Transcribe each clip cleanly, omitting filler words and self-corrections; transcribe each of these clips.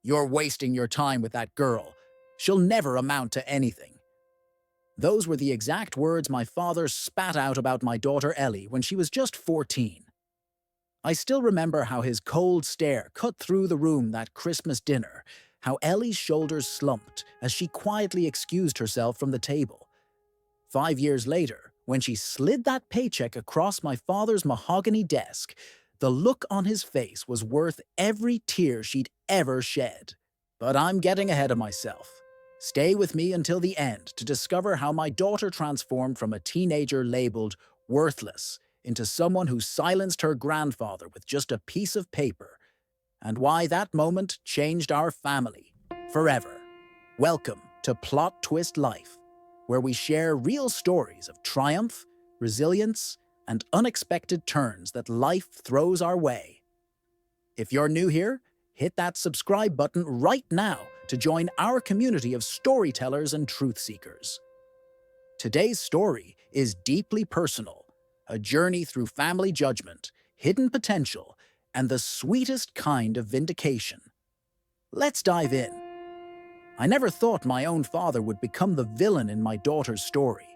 "You're wasting your time with that girl. She'll never amount to anything." Those were the exact words my father spat out about my daughter Ellie when she was just 14. I still remember how his cold stare cut through the room that Christmas dinner, how Ellie's shoulders slumped as she quietly excused herself from the table. 5 years later, when she slid that paycheck across my father's mahogany desk, the look on his face was worth every tear she'd ever shed. But I'm getting ahead of myself. Stay with me until the end to discover how my daughter transformed from a teenager labeled worthless into someone who silenced her grandfather with just a piece of paper, and why that moment changed our family forever. Welcome to Plot Twist Life, where we share real stories of triumph, resilience, and unexpected turns that life throws our way. If you're new here, hit that subscribe button right now to join our community of storytellers and truth seekers. Today's story is deeply personal, a journey through family judgment, hidden potential, and the sweetest kind of vindication. Let's dive in. I never thought my own father would become the villain in my daughter's story,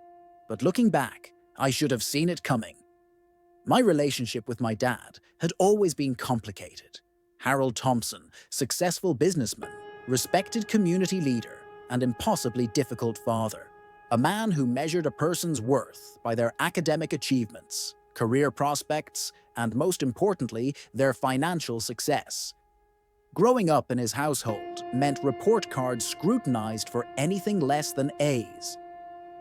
but looking back, I should have seen it coming. My relationship with my dad had always been complicated. Harold Thompson, successful businessman, respected community leader, and impossibly difficult father. A man who measured a person's worth by their academic achievements, career prospects, and most importantly, their financial success. Growing up in his household meant report cards scrutinized for anything less than A's,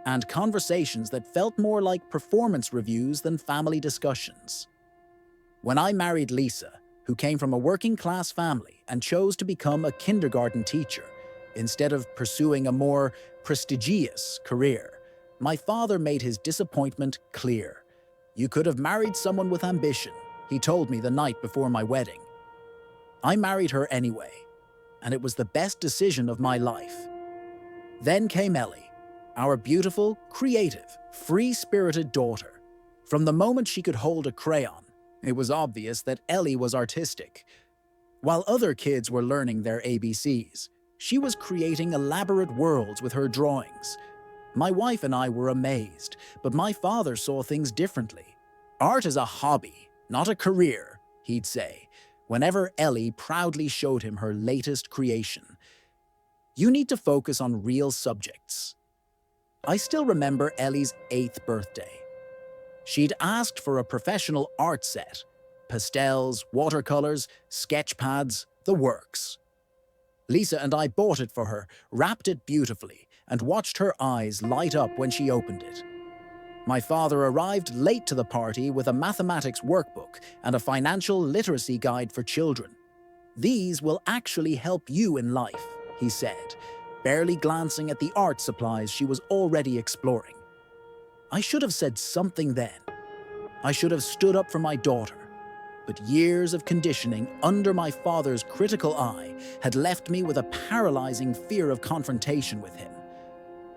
and conversations that felt more like performance reviews than family discussions. When I married Lisa, who came from a working-class family and chose to become a kindergarten teacher, instead of pursuing a more prestigious career, my father made his disappointment clear. "You could have married someone with ambition," he told me the night before my wedding. I married her anyway, and it was the best decision of my life. Then came Ellie, our beautiful, creative, free-spirited daughter. From the moment she could hold a crayon, it was obvious that Ellie was artistic. While other kids were learning their ABCs, she was creating elaborate worlds with her drawings. My wife and I were amazed, but my father saw things differently. "Art is a hobby, not a career," he'd say, whenever Ellie proudly showed him her latest creation. "You need to focus on real subjects." I still remember Ellie's 8th birthday. She'd asked for a professional art set, pastels, watercolors, sketch pads, the works. Lisa and I bought it for her, wrapped it beautifully, and watched her eyes light up when she opened it. My father arrived late to the party with a mathematics workbook and a financial literacy guide for children. "These will actually help you in life," he said, barely glancing at the art supplies she was already exploring. I should have said something then. I should have stood up for my daughter. But years of conditioning under my father's critical eye had left me with a paralyzing fear of confrontation with him.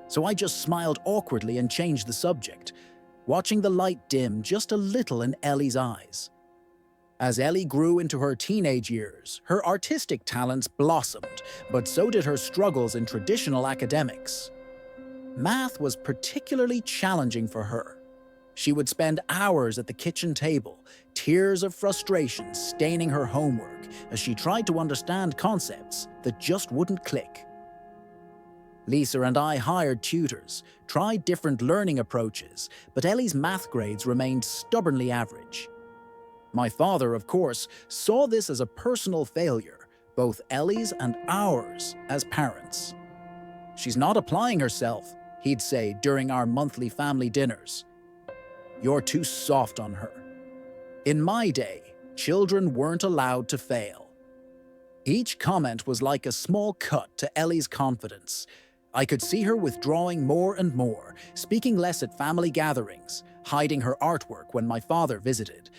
So I just smiled awkwardly and changed the subject, watching the light dim just a little in Ellie's eyes. As Ellie grew into her teenage years, her artistic talents blossomed, but so did her struggles in traditional academics. Math was particularly challenging for her. She would spend hours at the kitchen table, tears of frustration staining her homework as she tried to understand concepts that just wouldn't click. Lisa and I hired tutors, tried different learning approaches, but Ellie's math grades remained stubbornly average. My father, of course, saw this as a personal failure, both Ellie's and ours as parents. "She's not applying herself," he'd say during our monthly family dinners. "You're too soft on her." In my day, children weren't allowed to fail. Each comment was like a small cut to Ellie's confidence. I could see her withdrawing more and more, speaking less at family gatherings, hiding her artwork when my father visited.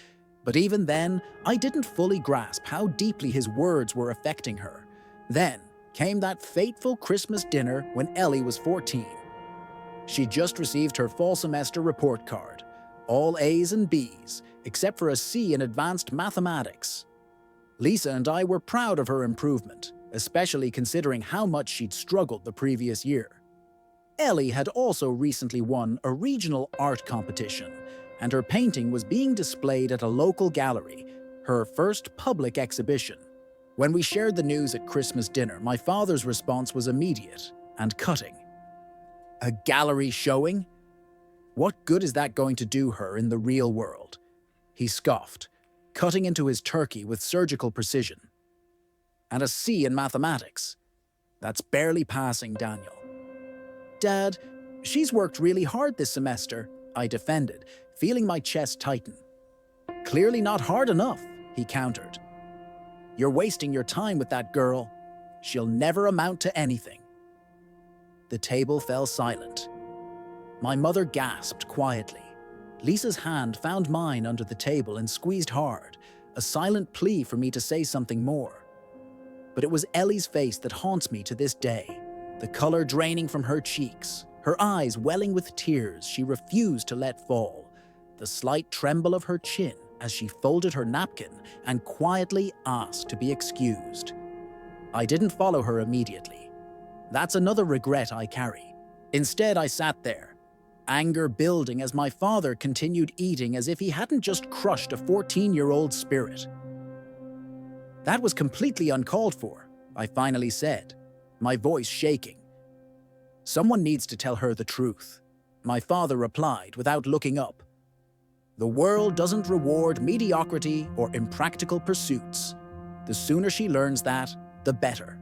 But even then, I didn't fully grasp how deeply his words were affecting her. Then came that fateful Christmas dinner when Ellie was 14. She'd just received her fall semester report card, all A's and B's, except for a C in advanced mathematics. Lisa and I were proud of her improvement, especially considering how much she'd struggled the previous year. Ellie had also recently won a regional art competition, and her painting was being displayed at a local gallery, her first public exhibition. When we shared the news at Christmas dinner, my father's response was immediate and cutting. A gallery showing? What good is that going to do her in the real world? He scoffed, cutting into his turkey with surgical precision. And a C in mathematics. That's barely passing, Daniel. Dad, she's worked really hard this semester, I defended, feeling my chest tighten. Clearly not hard enough, he countered. You're wasting your time with that girl. She'll never amount to anything. The table fell silent. My mother gasped quietly. Lisa's hand found mine under the table and squeezed hard, a silent plea for me to say something more. But it was Ellie's face that haunts me to this day, the color draining from her cheeks, her eyes welling with tears she refused to let fall, the slight tremble of her chin as she folded her napkin and quietly asked to be excused. I didn't follow her immediately. That's another regret I carry. Instead, I sat there, anger building as my father continued eating as if he hadn't just crushed a 14-year-old spirit. That was completely uncalled for, I finally said, my voice shaking. Someone needs to tell her the truth, my father replied without looking up. The world doesn't reward mediocrity or impractical pursuits. The sooner she learns that, the better.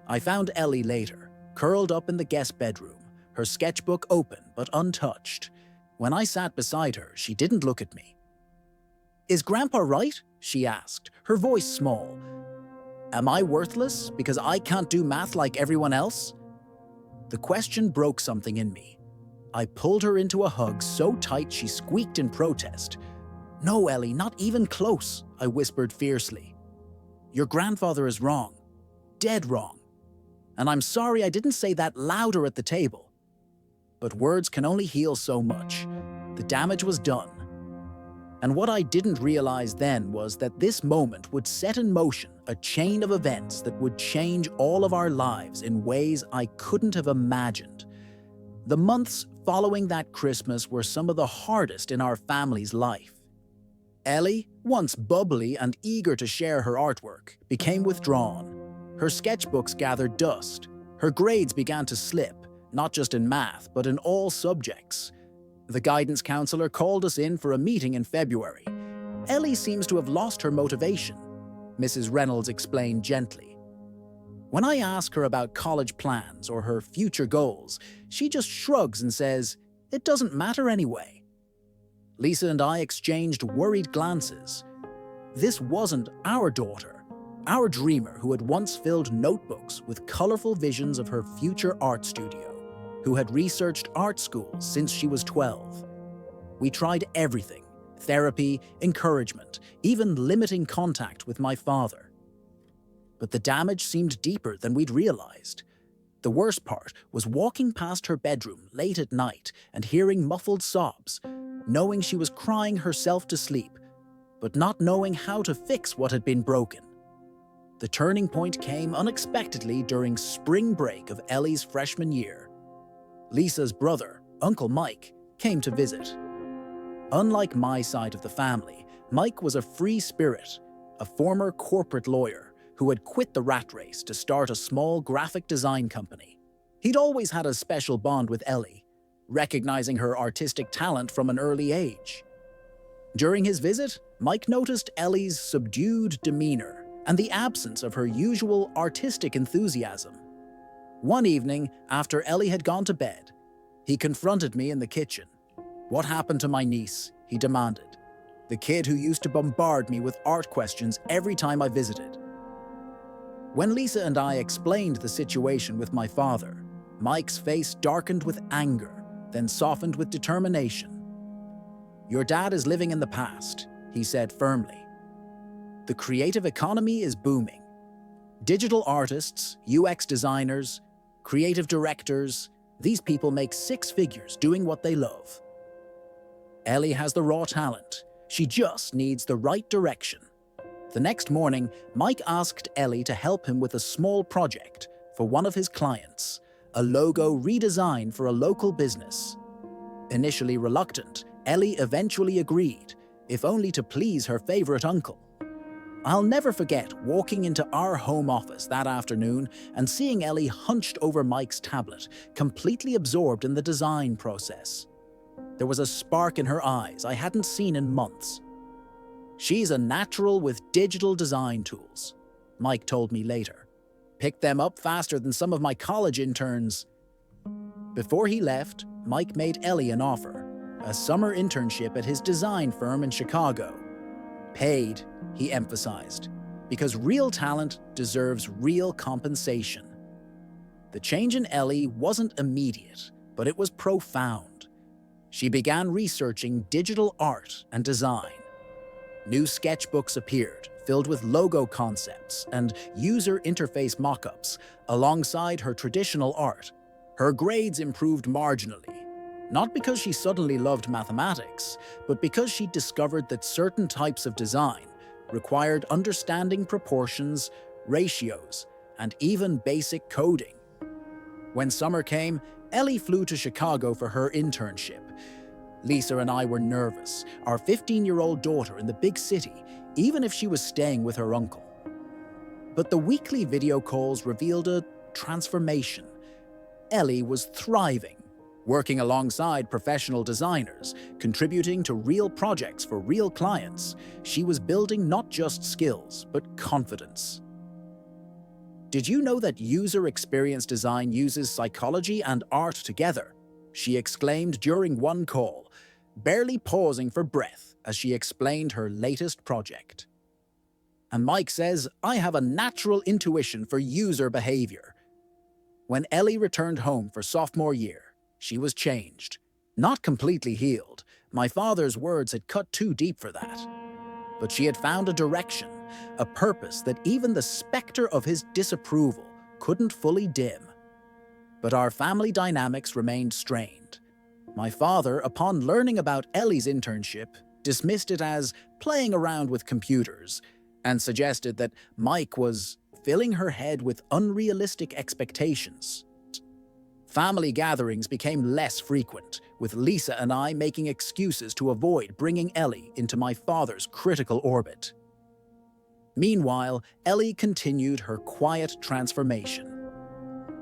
I found Ellie later, curled up in the guest bedroom, her sketchbook open but untouched. When I sat beside her, she didn't look at me. Is Grandpa right? She asked, her voice small. Am I worthless because I can't do math like everyone else? The question broke something in me. I pulled her into a hug so tight she squeaked in protest. No, Ellie, not even close, I whispered fiercely. Your grandfather is wrong. Dead wrong. And I'm sorry I didn't say that louder at the table. But words can only heal so much. The damage was done. And what I didn't realize then was that this moment would set in motion a chain of events that would change all of our lives in ways I couldn't have imagined. The months following that Christmas were some of the hardest in our family's life. Ellie, once bubbly and eager to share her artwork, became withdrawn. Her sketchbooks gathered dust. Her grades began to slip, not just in math, but in all subjects. The guidance counselor called us in for a meeting in February. Ellie seems to have lost her motivation, Mrs. Reynolds explained gently. When I ask her about college plans or her future goals, she just shrugs and says, it doesn't matter anyway. Lisa and I exchanged worried glances. This wasn't our daughter, our dreamer who had once filled notebooks with colorful visions of her future art studio, who had researched art schools since she was 12. We tried everything, therapy, encouragement, even limiting contact with my father. But the damage seemed deeper than we'd realized. The worst part was walking past her bedroom late at night and hearing muffled sobs, knowing she was crying herself to sleep, but not knowing how to fix what had been broken. The turning point came unexpectedly during spring break of Ellie's freshman year. Lisa's brother, Uncle Mike, came to visit. Unlike my side of the family, Mike was a free spirit, a former corporate lawyer who had quit the rat race to start a small graphic design company. He'd always had a special bond with Ellie, recognizing her artistic talent from an early age. During his visit, Mike noticed Ellie's subdued demeanor and the absence of her usual artistic enthusiasm. One evening, after Ellie had gone to bed, he confronted me in the kitchen. What happened to my niece? He demanded. The kid who used to bombard me with art questions every time I visited. When Lisa and I explained the situation with my father, Mike's face darkened with anger, then softened with determination. Your dad is living in the past, he said firmly. The creative economy is booming. Digital artists, UX designers, creative directors, these people make six figures doing what they love. Ellie has the raw talent. She just needs the right direction. The next morning, Mike asked Ellie to help him with a small project for one of his clients, a logo redesign for a local business. Initially reluctant, Ellie eventually agreed, if only to please her favorite uncle. I'll never forget walking into our home office that afternoon and seeing Ellie hunched over Mike's tablet, completely absorbed in the design process. There was a spark in her eyes I hadn't seen in months. "She's a natural with digital design tools," Mike told me later. "Picked them up faster than some of my college interns." Before he left, Mike made Ellie an offer, a summer internship at his design firm in Chicago. Paid, he emphasized, because real talent deserves real compensation. The change in Ellie wasn't immediate, but it was profound. She began researching digital art and design. New sketchbooks appeared, filled with logo concepts and user interface mock-ups, alongside her traditional art. Her grades improved marginally, not because she suddenly loved mathematics, but because she discovered that certain types of design required understanding proportions, ratios, and even basic coding. When summer came, Ellie flew to Chicago for her internship. Lisa and I were nervous, our 15-year-old daughter in the big city, even if she was staying with her uncle. But the weekly video calls revealed a transformation. Ellie was thriving, working alongside professional designers, contributing to real projects for real clients. She was building not just skills, but confidence. "Did you know that user experience design uses psychology and art together?" she exclaimed during one call, barely pausing for breath as she explained her latest project. And Mike says, "I have a natural intuition for user behavior." When Ellie returned home for sophomore year, she was changed. Not completely healed. My father's words had cut too deep for that. But she had found a direction, a purpose that even the specter of his disapproval couldn't fully dim. But our family dynamics remained strained. My father, upon learning about Ellie's internship, dismissed it as playing around with computers and suggested that Mike was filling her head with unrealistic expectations. Family gatherings became less frequent, with Lisa and I making excuses to avoid bringing Ellie into my father's critical orbit. Meanwhile, Ellie continued her quiet transformation.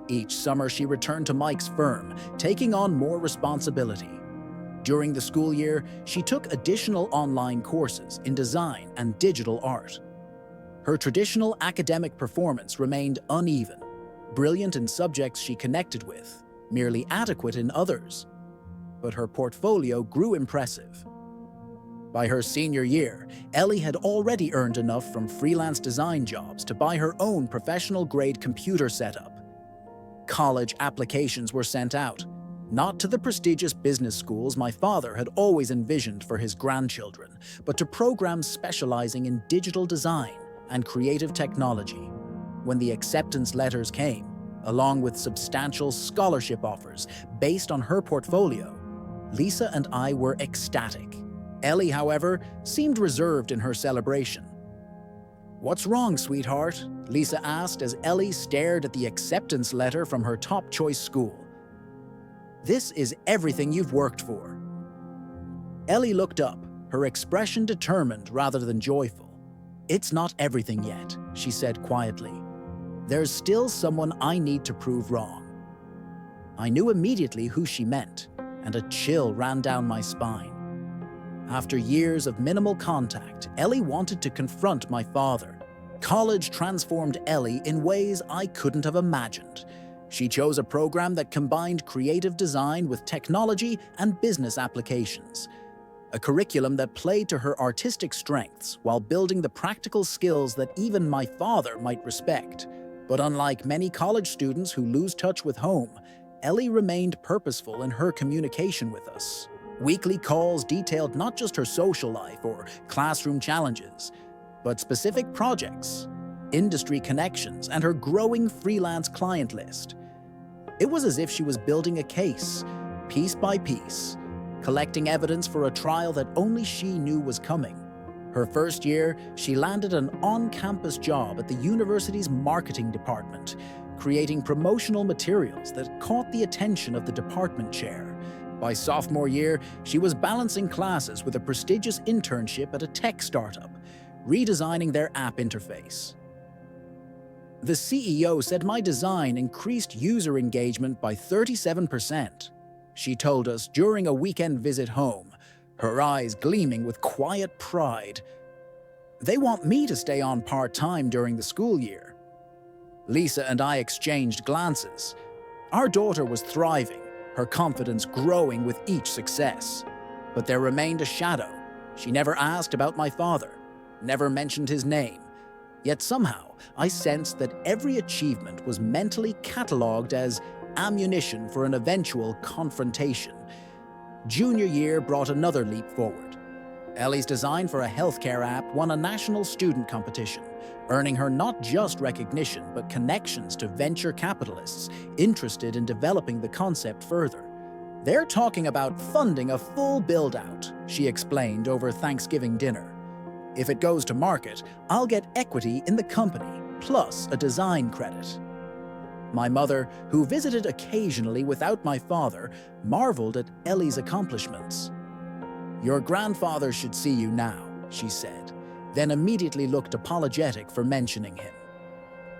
Each summer she returned to Mike's firm, taking on more responsibility. During the school year, she took additional online courses in design and digital art. Her traditional academic performance remained uneven, brilliant in subjects she connected with, merely adequate in others. But her portfolio grew impressive. By her senior year, Ellie had already earned enough from freelance design jobs to buy her own professional-grade computer setup. College applications were sent out, not to the prestigious business schools my father had always envisioned for his grandchildren, but to programs specializing in digital design and creative technology. When the acceptance letters came, along with substantial scholarship offers based on her portfolio, Lisa and I were ecstatic. Ellie, however, seemed reserved in her celebration. "What's wrong, sweetheart?" Lisa asked as Ellie stared at the acceptance letter from her top-choice school. "This is everything you've worked for." Ellie looked up, her expression determined rather than joyful. "It's not everything yet," she said quietly. "There's still someone I need to prove wrong." I knew immediately who she meant, and a chill ran down my spine. After years of minimal contact, Ellie wanted to confront my father. College transformed Ellie in ways I couldn't have imagined. She chose a program that combined creative design with technology and business applications. A curriculum that played to her artistic strengths while building the practical skills that even my father might respect. But unlike many college students who lose touch with home, Ellie remained purposeful in her communication with us. Weekly calls detailed not just her social life or classroom challenges, but specific projects, industry connections, and her growing freelance client list. It was as if she was building a case, piece by piece, collecting evidence for a trial that only she knew was coming. Her first year, she landed an on-campus job at the university's marketing department, creating promotional materials that caught the attention of the department chair. By sophomore year, she was balancing classes with a prestigious internship at a tech startup, redesigning their app interface. The CEO said my design increased user engagement by 37%. She told us during a weekend visit home, her eyes gleaming with quiet pride. They want me to stay on part-time during the school year. Lisa and I exchanged glances. Our daughter was thriving, her confidence growing with each success. But there remained a shadow. She never asked about my father, never mentioned his name. Yet somehow, I sensed that every achievement was mentally catalogued as ammunition for an eventual confrontation. Junior year brought another leap forward. Ellie's design for a healthcare app won a national student competition, earning her not just recognition but connections to venture capitalists interested in developing the concept further. They're talking about funding a full build-out, she explained over Thanksgiving dinner. If it goes to market, I'll get equity in the company, plus a design credit. My mother, who visited occasionally without my father, marveled at Ellie's accomplishments. "Your grandfather should see you now," she said, then immediately looked apologetic for mentioning him.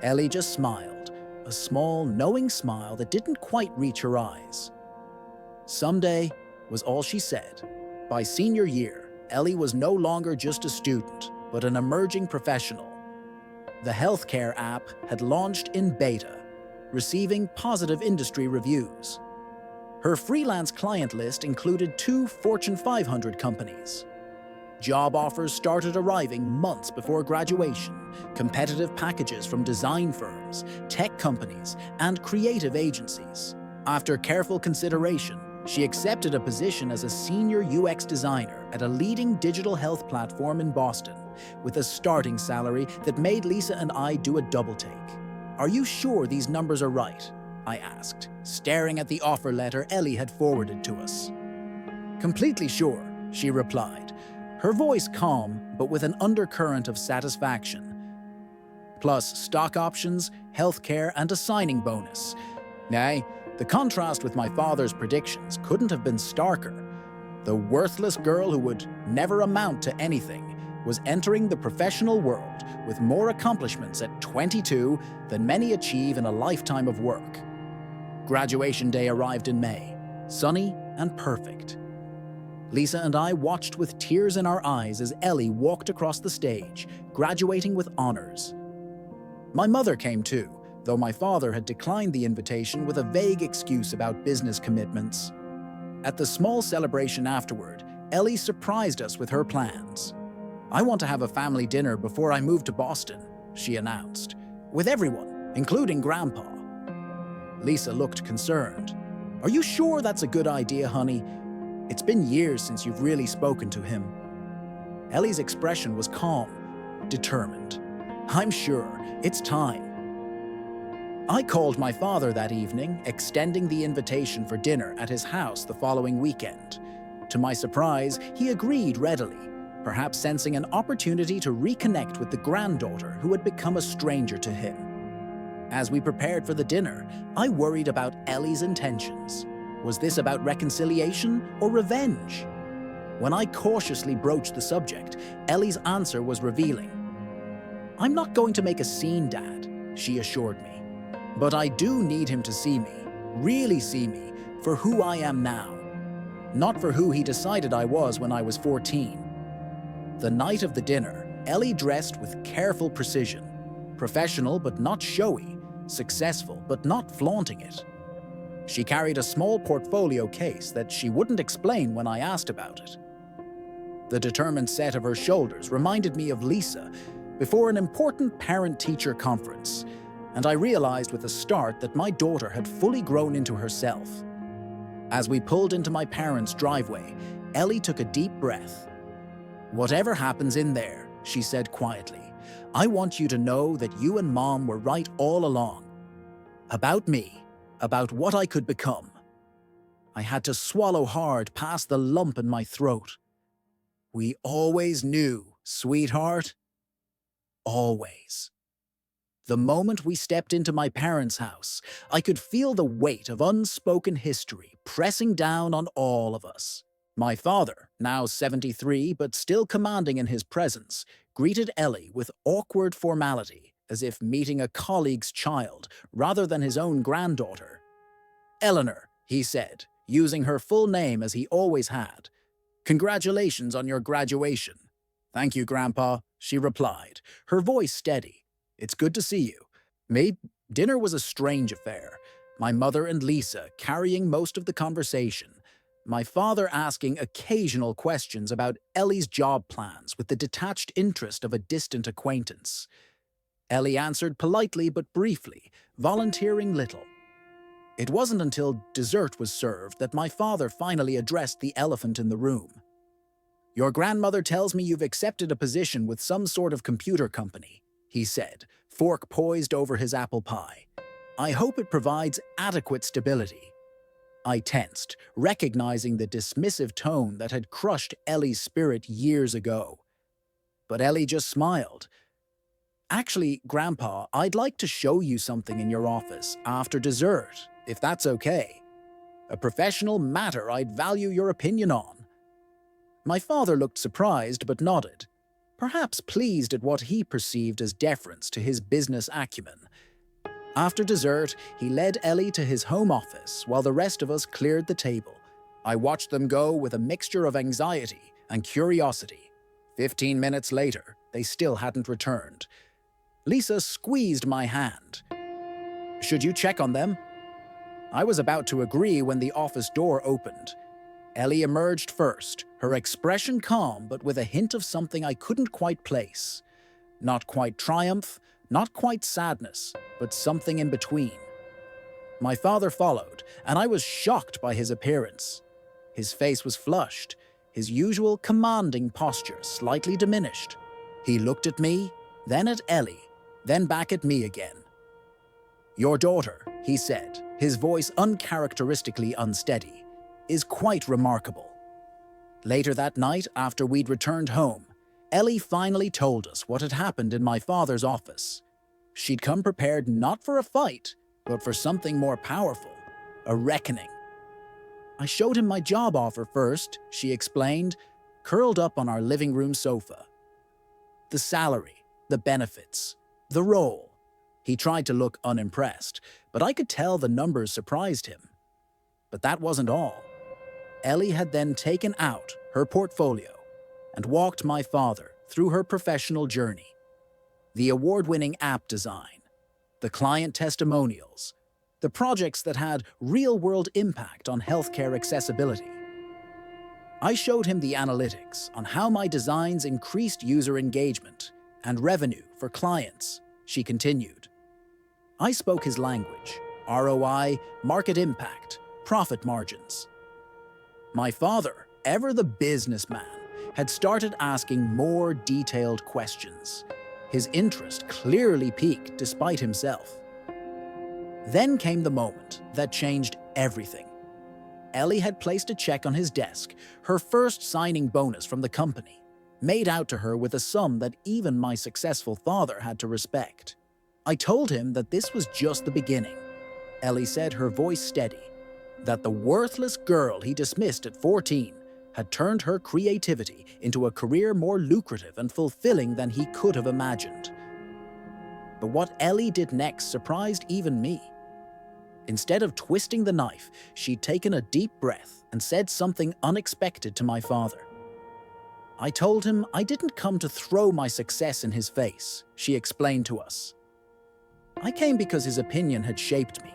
Ellie just smiled, a small, knowing smile that didn't quite reach her eyes. "Someday," was all she said. By senior year, Ellie was no longer just a student, but an emerging professional. The healthcare app had launched in beta, receiving positive industry reviews. Her freelance client list included 2 Fortune 500 companies. Job offers started arriving months before graduation, competitive packages from design firms, tech companies, and creative agencies. After careful consideration, she accepted a position as a senior UX designer at a leading digital health platform in Boston, with a starting salary that made Lisa and I do a double take. "Are you sure these numbers are right?" I asked, staring at the offer letter Ellie had forwarded to us. "Completely sure," she replied, her voice calm but with an undercurrent of satisfaction. Plus stock options, healthcare, and a signing bonus. Nay, the contrast with my father's predictions couldn't have been starker. The worthless girl who would never amount to anything was entering the professional world with more accomplishments at 22 than many achieve in a lifetime of work. Graduation day arrived in May, sunny and perfect. Lisa and I watched with tears in our eyes as Ellie walked across the stage, graduating with honors. My mother came too, though my father had declined the invitation with a vague excuse about business commitments. At the small celebration afterward, Ellie surprised us with her plans. "I want to have a family dinner before I move to Boston," she announced, "with everyone, including Grandpa." Lisa looked concerned. "Are you sure that's a good idea, honey? It's been years since you've really spoken to him." Ellie's expression was calm, determined. "I'm sure. It's time." I called my father that evening, extending the invitation for dinner at his house the following weekend. To my surprise, he agreed readily, perhaps sensing an opportunity to reconnect with the granddaughter who had become a stranger to him. As we prepared for the dinner, I worried about Ellie's intentions. Was this about reconciliation or revenge? When I cautiously broached the subject, Ellie's answer was revealing. "I'm not going to make a scene, Dad," she assured me. "But I do need him to see me, really see me, for who I am now. Not for who he decided I was when I was 14. The night of the dinner, Ellie dressed with careful precision. Professional but not showy, successful but not flaunting it. She carried a small portfolio case that she wouldn't explain when I asked about it. The determined set of her shoulders reminded me of Lisa before an important parent-teacher conference, and I realized with a start that my daughter had fully grown into herself. As we pulled into my parents' driveway, Ellie took a deep breath. "Whatever happens in there," she said quietly, "I want you to know that you and Mom were right all along. About me. About what I could become." I had to swallow hard past the lump in my throat. "We always knew," Sweetheart, always. The moment we stepped into my parents' house, I could feel the weight of unspoken history pressing down on all of us. My father, now 73 but still commanding in his presence, greeted Ellie with awkward formality, as if meeting a colleague's child rather than his own granddaughter. "Eleanor," he said, using her full name as he always had. "Congratulations on your graduation." "Thank you, Grandpa," she replied, her voice steady. "It's good to see you." Me? Dinner was a strange affair. My mother and Lisa carrying most of the conversation. My father asking occasional questions about Ellie's job plans with the detached interest of a distant acquaintance. Ellie answered politely but briefly, volunteering little. It wasn't until dessert was served that my father finally addressed the elephant in the room. "Your grandmother tells me you've accepted a position with some sort of computer company," he said, fork poised over his apple pie. "I hope it provides adequate stability." I tensed, recognizing the dismissive tone that had crushed Ellie's spirit years ago. But Ellie just smiled. "Actually, Grandpa, I'd like to show you something in your office after dessert, if that's okay. A professional matter I'd value your opinion on." My father looked surprised but nodded, perhaps pleased at what he perceived as deference to his business acumen. After dessert, he led Ellie to his home office while the rest of us cleared the table. I watched them go with a mixture of anxiety and curiosity. 15 minutes later, they still hadn't returned. Lisa squeezed my hand. "Should you check on them?" I was about to agree when the office door opened. Ellie emerged first, her expression calm but with a hint of something I couldn't quite place. Not quite triumph, not quite sadness, but something in between. My father followed, and I was shocked by his appearance. His face was flushed, his usual commanding posture slightly diminished. He looked at me, then at Ellie, then back at me again. "Your daughter," he said, his voice uncharacteristically unsteady, "is quite remarkable." Later that night, after we'd returned home, Ellie finally told us what had happened in my father's office. She'd come prepared not for a fight, but for something more powerful, a reckoning. "I showed him my job offer first," she explained, curled up on our living room sofa. The salary, the benefits, the role. He tried to look unimpressed, but I could tell the numbers surprised him. But that wasn't all. Ellie had then taken out her portfolio and walked my father through her professional journey. The award-winning app design, the client testimonials, the projects that had real-world impact on healthcare accessibility. I showed him the analytics on how my designs increased user engagement and revenue for clients, she continued. I spoke his language: ROI, market impact, profit margins. My father, ever the businessman, had started asking more detailed questions. His interest clearly piqued despite himself. Then came the moment that changed everything. Ellie had placed a check on his desk, her first signing bonus from the company, made out to her with a sum that even my successful father had to respect. I told him that this was just the beginning. Ellie said, her voice steady, that the worthless girl he dismissed at 14 had turned her creativity into a career more lucrative and fulfilling than he could have imagined. But what Ellie did next surprised even me. Instead of twisting the knife, she'd taken a deep breath and said something unexpected to my father. I told him I didn't come to throw my success in his face, she explained to us. I came because his opinion had shaped me.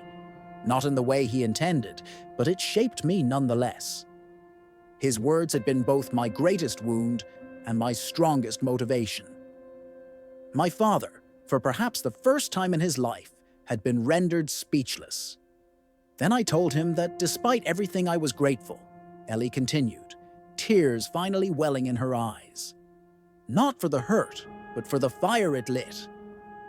Not in the way he intended, but it shaped me nonetheless. His words had been both my greatest wound and my strongest motivation. My father, for perhaps the first time in his life, had been rendered speechless. Then I told him that despite everything I was grateful, Ellie continued, tears finally welling in her eyes. Not for the hurt, but for the fire it lit.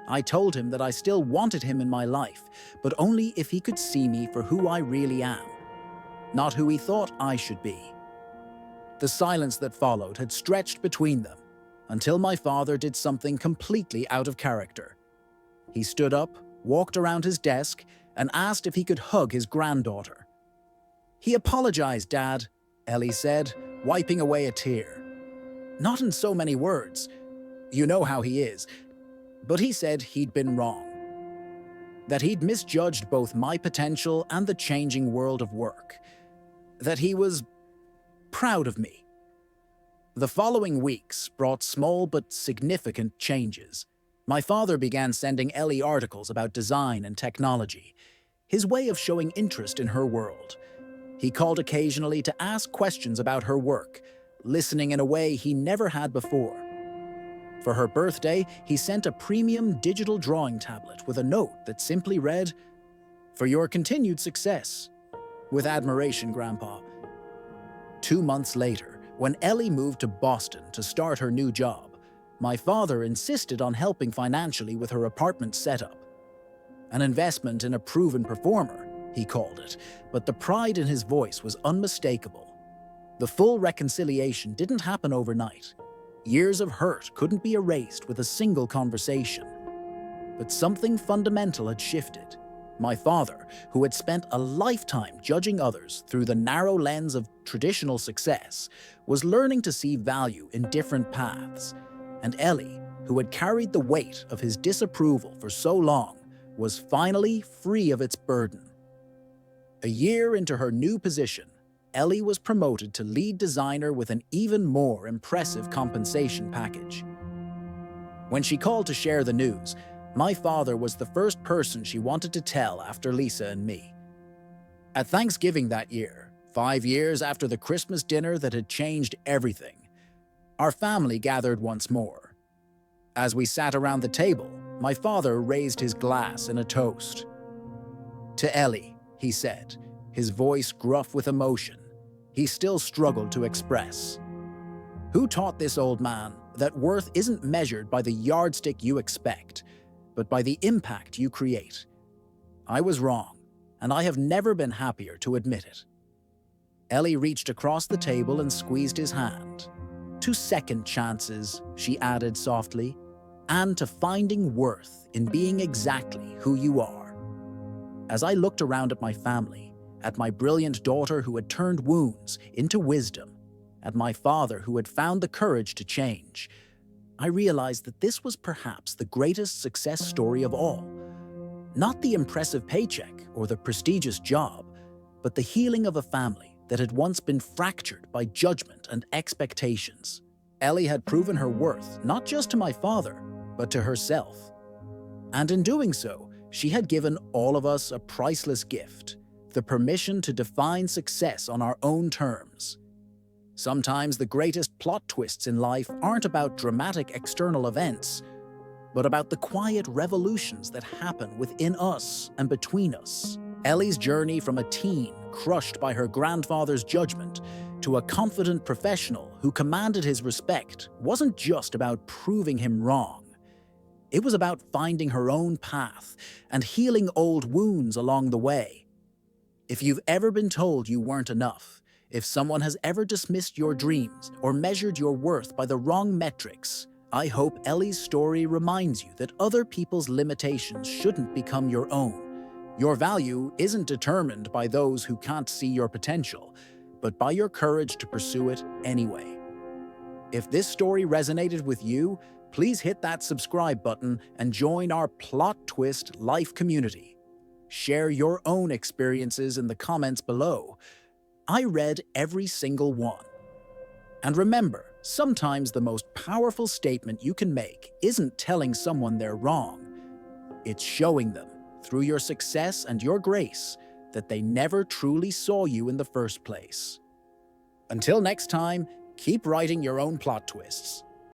I told him that I still wanted him in my life, but only if he could see me for who I really am, not who he thought I should be. The silence that followed had stretched between them, until my father did something completely out of character. He stood up, walked around his desk, and asked if he could hug his granddaughter. "He apologized, Dad," Ellie said, wiping away a tear. "Not in so many words. You know how he is. But he said he'd been wrong. That he'd misjudged both my potential and the changing world of work. That he was proud of me." The following weeks brought small but significant changes. My father began sending Ellie articles about design and technology, his way of showing interest in her world. He called occasionally to ask questions about her work, listening in a way he never had before. For her birthday, he sent a premium digital drawing tablet with a note that simply read, "For your continued success. With admiration, Grandpa." 2 months later, when Ellie moved to Boston to start her new job, my father insisted on helping financially with her apartment setup. An investment in a proven performer, he called it, but the pride in his voice was unmistakable. The full reconciliation didn't happen overnight. Years of hurt couldn't be erased with a single conversation. But something fundamental had shifted. My father, who had spent a lifetime judging others through the narrow lens of traditional success, was learning to see value in different paths. And Ellie, who had carried the weight of his disapproval for so long, was finally free of its burden. A year into her new position, Ellie was promoted to lead designer with an even more impressive compensation package. When she called to share the news, my father was the first person she wanted to tell after Lisa and me. At Thanksgiving that year, 5 years after the Christmas dinner that had changed everything, our family gathered once more. As we sat around the table, my father raised his glass in a toast. "To Ellie," he said, his voice gruff with emotion he still struggled to express. "Who taught this old man that worth isn't measured by the yardstick you expect, but by the impact you create? I was wrong, and I have never been happier to admit it." Ellie reached across the table and squeezed his hand. "To second chances," she added softly, "and to finding worth in being exactly who you are." As I looked around at my family, at my brilliant daughter who had turned wounds into wisdom, at my father who had found the courage to change, I realized that this was perhaps the greatest success story of all. Not the impressive paycheck or the prestigious job, but the healing of a family that had once been fractured by judgment and expectations. Ellie had proven her worth not just to my father, but to herself. And in doing so, she had given all of us a priceless gift: the permission to define success on our own terms. Sometimes the greatest plot twists in life aren't about dramatic external events, but about the quiet revolutions that happen within us and between us. Ellie's journey from a teen crushed by her grandfather's judgment to a confident professional who commanded his respect wasn't just about proving him wrong. It was about finding her own path and healing old wounds along the way. If you've ever been told you weren't enough, if someone has ever dismissed your dreams or measured your worth by the wrong metrics, I hope Ellie's story reminds you that other people's limitations shouldn't become your own. Your value isn't determined by those who can't see your potential, but by your courage to pursue it anyway. If this story resonated with you, please hit that subscribe button and join our Plot Twist Life community. Share your own experiences in the comments below. I read every single one. And remember, sometimes the most powerful statement you can make isn't telling someone they're wrong. It's showing them, through your success and your grace, that they never truly saw you in the first place. Until next time, keep writing your own plot twists.